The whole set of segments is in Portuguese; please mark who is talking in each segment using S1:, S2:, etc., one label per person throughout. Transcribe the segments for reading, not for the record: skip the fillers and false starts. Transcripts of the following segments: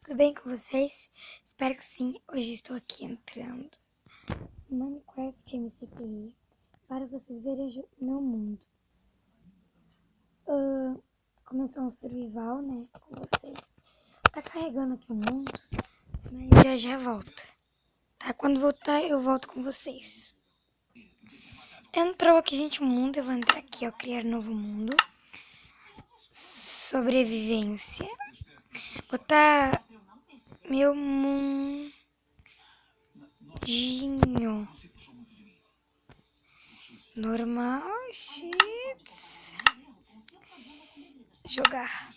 S1: tudo bem com vocês? Espero que sim. Hoje estou aqui entrando no Minecraft MCPI para vocês verem o meu mundo. Começar um survival, né, com vocês. Tá carregando aqui o mundo, mas já volta. Tá? Quando voltar eu volto com vocês. Entrou aqui, gente, o mundo. Eu vou entrar aqui, ó, criar novo mundo. Sobrevivência. Botar meu mundinho. Normal, shit. Jogar.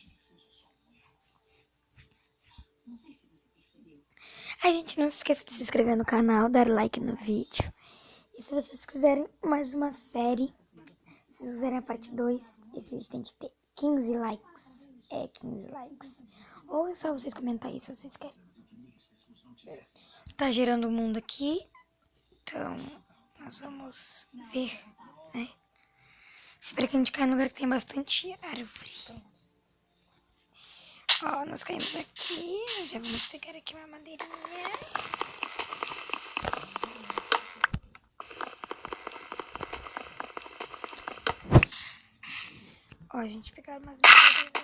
S1: A gente não se esqueça de se inscrever no canal, dar like no vídeo. E se vocês quiserem mais uma série, se vocês quiserem a parte 2, esse vídeo tem que ter 15 likes. 15 likes. Ou é só vocês comentarem aí se vocês querem. Tá gerando o mundo aqui. Então, nós vamos ver, né? Espero que a gente caia num lugar que tem bastante árvore. Ó, nós caímos aqui. Já vamos pegar aqui uma madeirinha. Ó, a gente pegar umas madeirinhas aqui.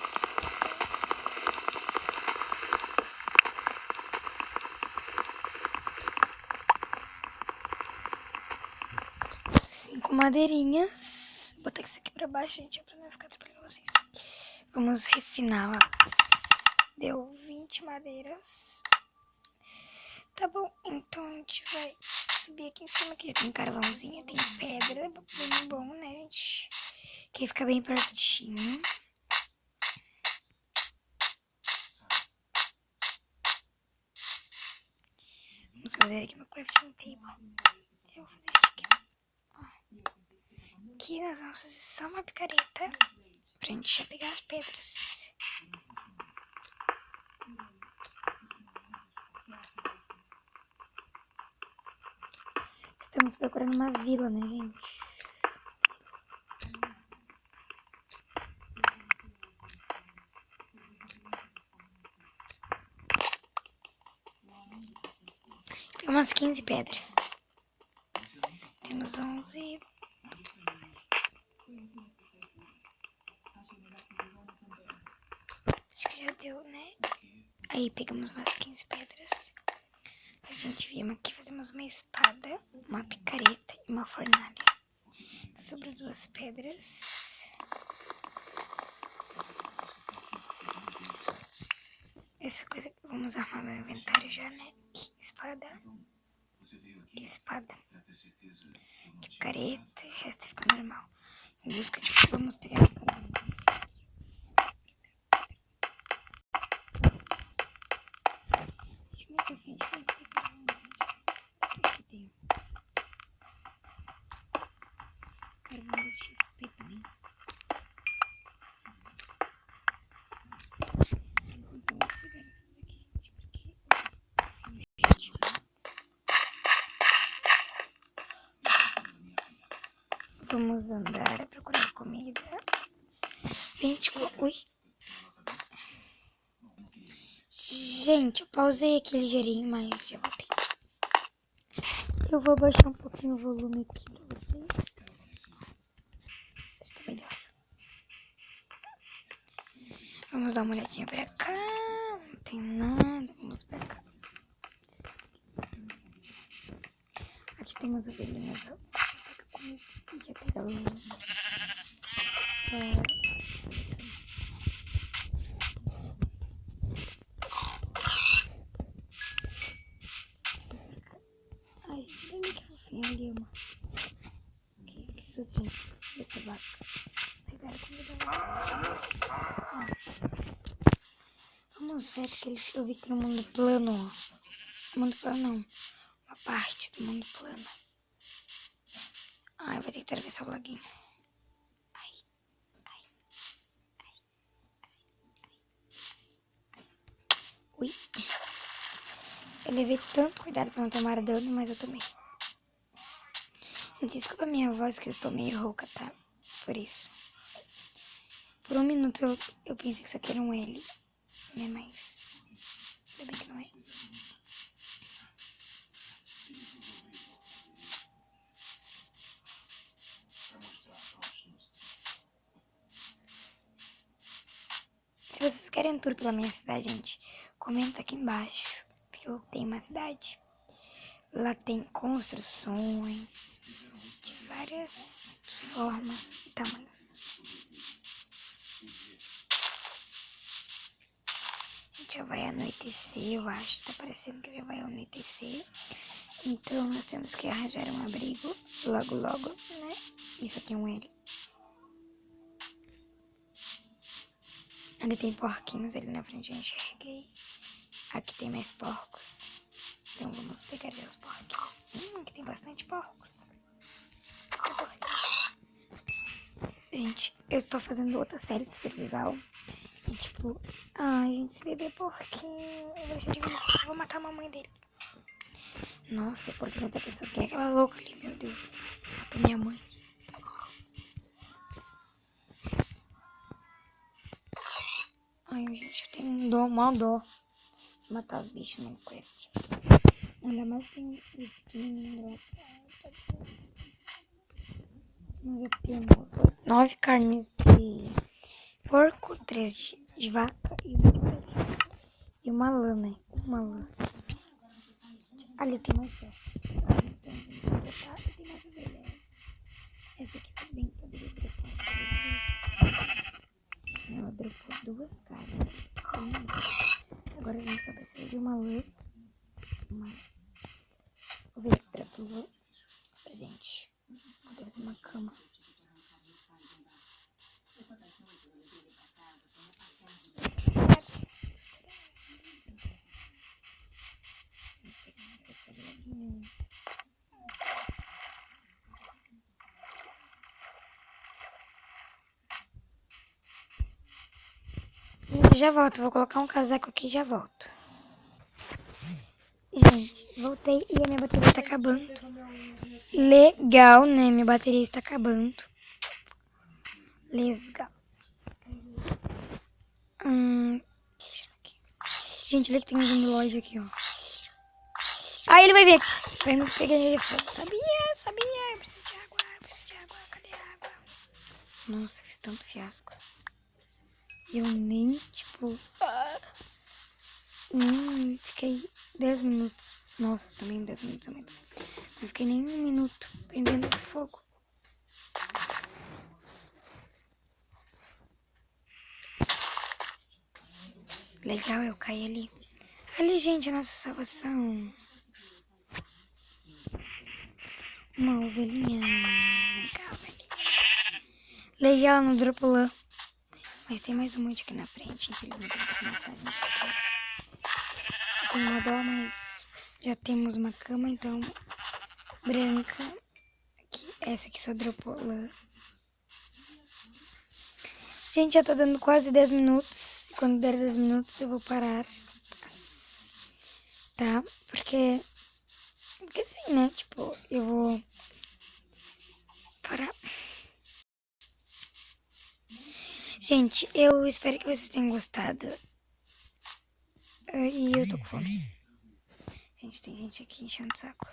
S1: 5 madeirinhas. Vou botar isso aqui pra baixo, gente, pra não ficar atrapalhando vocês. Vamos refinar, ó. Deu 20 madeiras. Tá bom, então a gente vai subir aqui em cima, que já tem carvãozinho, tem pedra, bem bom, né, gente? Que aí fica bem pertinho. Vamos fazer aqui uma crafting table. Eu vou fazer isso aqui. Ó. Aqui nós vamos fazer só uma picareta pra gente já pegar as pedras. Estamos procurando uma vila, né, gente? Tem umas 15 pedras. Temos 11. Acho que já deu, né? Aí pegamos umas 15 pedras. A gente viemos aqui, fazemos uma espada, uma picareta e uma fornalha. Sobrou 2 pedras. Essa coisa que vamos arrumar meu inventário já, né? Aqui, espada. Que espada. Que picareta. E o resto fica normal. Em busca de que vamos pegar a picareta. Vamos andar a procurar comida. Gente, ui. Gente, eu pausei aqui ligeirinho, mas já voltei. Eu vou abaixar um pouquinho o volume aqui pra vocês. Está melhor. Vamos dar uma olhadinha pra cá. Não tem nada. Vamos pra cá. Aqui tem umas ovelhinhas. Já pega luz. Ai, bem que fofinho ali, uma. Que susto, gente. Dessa vaca. Pegar a comida lá. Vamos ver que eu vi que tem um mundo plano, ó. Mundo plano não. Uma parte do mundo plano. Ai, vou ter que atravessar o laguinho. Ai. Ui. Eu levei tanto cuidado pra não tomar dano, mas eu tomei. Desculpa a minha voz, que eu estou meio rouca, tá? Por isso. Por um minuto eu pensei que isso aqui era um L, né? Mas um tour pela minha cidade, gente, comenta aqui embaixo, porque eu tenho uma cidade. Lá tem construções de várias formas e tamanhos. Já vai anoitecer, eu acho. Tá parecendo que já vai anoitecer. Então nós temos que arranjar um abrigo logo, logo, né? Isso aqui é um L. Ali tem porquinhos ali na frente, eu enxerguei. Aqui tem mais porcos. Então vamos pegar já os porquinhos. Aqui tem bastante porcos. Gente, eu tô fazendo outra série de survival. E tipo, ai gente, esse bebê porquinho. Eu vou achar de graça, eu vou matar a mamãe dele. Nossa, porque outra pessoa que é aquela louca ali, meu Deus. É minha mãe. Ai, gente, eu tenho dó, mó dó de matar os bichos no Minecraft. Ainda mais tem os pequenininhos lá. Nós já temos 9 carnes de porco, 3 de vaca e uma lã, né? Uma lã. Ali tem mais essa. Tem mais ovelha. Essa aqui também poderia dropar. Ela dropou 2 caras. Agora a gente só precisa de uma lã. Vou ver se dropa lã pra gente poder fazer uma cama. Já volto, vou colocar um casaco aqui e já volto. Gente, voltei e a minha bateria tá acabando. Legal, né? Minha bateria está acabando. Legal. Gente, olha que tem um zumbilóide aqui, ó. Ah, ele vai vir aqui. Vai me pegar ele fogo. Sabia. Eu preciso de água. Cadê a água? Nossa, fiz tanto fiasco. E eu nem, tipo... fiquei 10 minutos. Nossa, também 10 minutos é muito. Não fiquei nem 1 minuto prendendo fogo. Legal, eu caí ali. Ali, gente, a nossa salvação. Uma ovelhinha. Legal, no dropolã. Mas tem mais um monte aqui na frente. Infelizmente, eu vou matar a gente. Eu tenho uma dó, mas já temos uma cama, então... Branca. Aqui, essa aqui só dropou lã. Gente, já tá dando quase 10 minutos. Quando der 10 minutos eu vou parar. Tá? Porque assim, né? Tipo, eu vou parar. Gente, eu espero que vocês tenham gostado. E eu tô com fome. Gente, tem gente aqui enchendo o saco.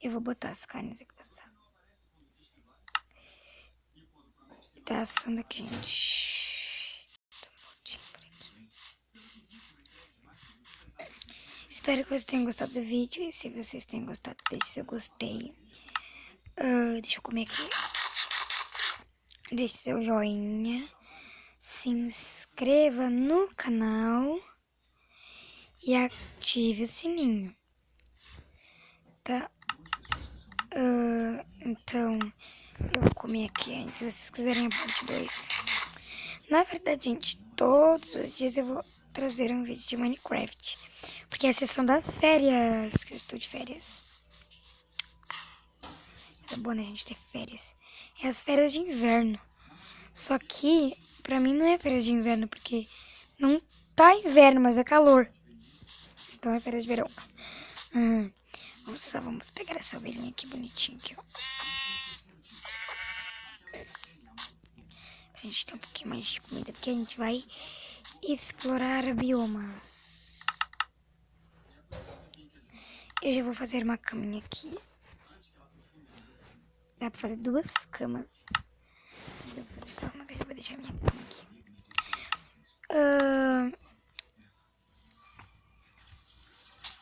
S1: Eu vou botar as carnes aqui pra assar. Tá assando aqui, gente. Espero que vocês tenham gostado do vídeo. E se vocês tenham gostado, deixe seu gostei. Deixa eu comer aqui. Deixe seu joinha. Se inscreva no canal. E ative o sininho. Tá? Então, eu vou comer aqui antes. Se vocês quiserem a parte 2. Na verdade, gente, todos os dias eu vou trazer um vídeo de Minecraft. Porque é a sessão das férias, que eu estou de férias. É bom, né, a gente ter férias. É as férias de inverno. Só que, pra mim, não é férias de inverno, porque não tá inverno, mas é calor. Então é férias de verão. Vamos pegar essa ovelhinha aqui bonitinha aqui, ó. Pra gente ter um pouquinho mais de comida, porque a gente vai explorar biomas. Eu já vou fazer uma caminha aqui. Dá pra fazer 2 camas. Calma que eu já vou deixar minha cama aqui.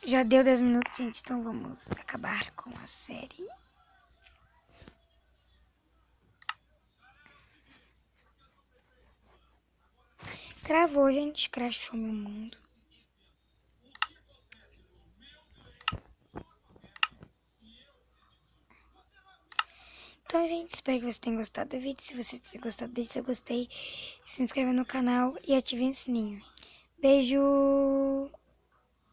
S1: Já deu 10 minutos, gente, então vamos acabar com a série. Travou, gente, crashou meu mundo. Então, gente, espero que vocês tenham gostado do vídeo. Se vocês tenham gostado, deixe seu gostei, se inscreva no canal e ative o sininho. Beijo!